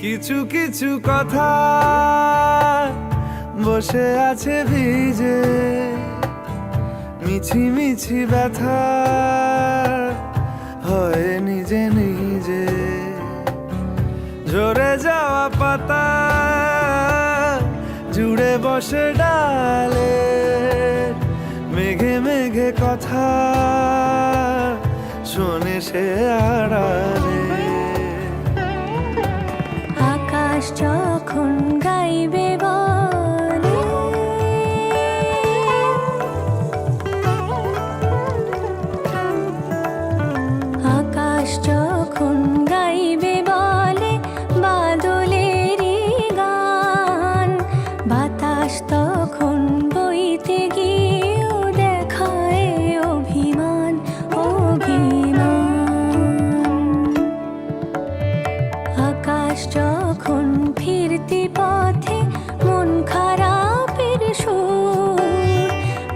কিছু কিছু কথা বসে আছে ভিজে, মিছি মিছি ব্যথা হয় নিজে নিজে। ঝরে যাওয়া পাতা জুড়ে বসে ডালে, মেঘে মেঘে কথা শোনে সে আড়ালে। আকাশ যখন গাইবে বলে, আকাশ যখন গাইবে বলে বাদলেরই গান, বাতাস তখন বইতে গিয়েও দেখায় অভিমান অভিমান। আকাশ যখন ফিরতি পথে মন খারাপের সুর,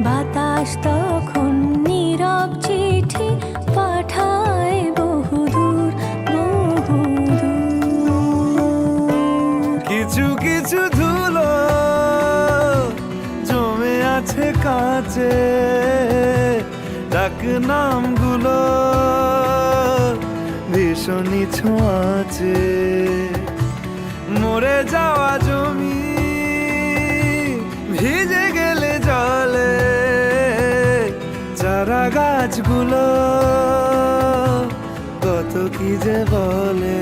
বাতাস তখন নীরব চিঠি পাঠায় বহুদূর বহুদূর। কিছু কিছু ধুলো জমে আছে কাঁচে, ডাক নামগুলো ভীষণই ছোঁয়াচে। মরে যাওয়া জমি ভিজে গেলে জলে, চারা গাছগুলো কত কি যে বলে।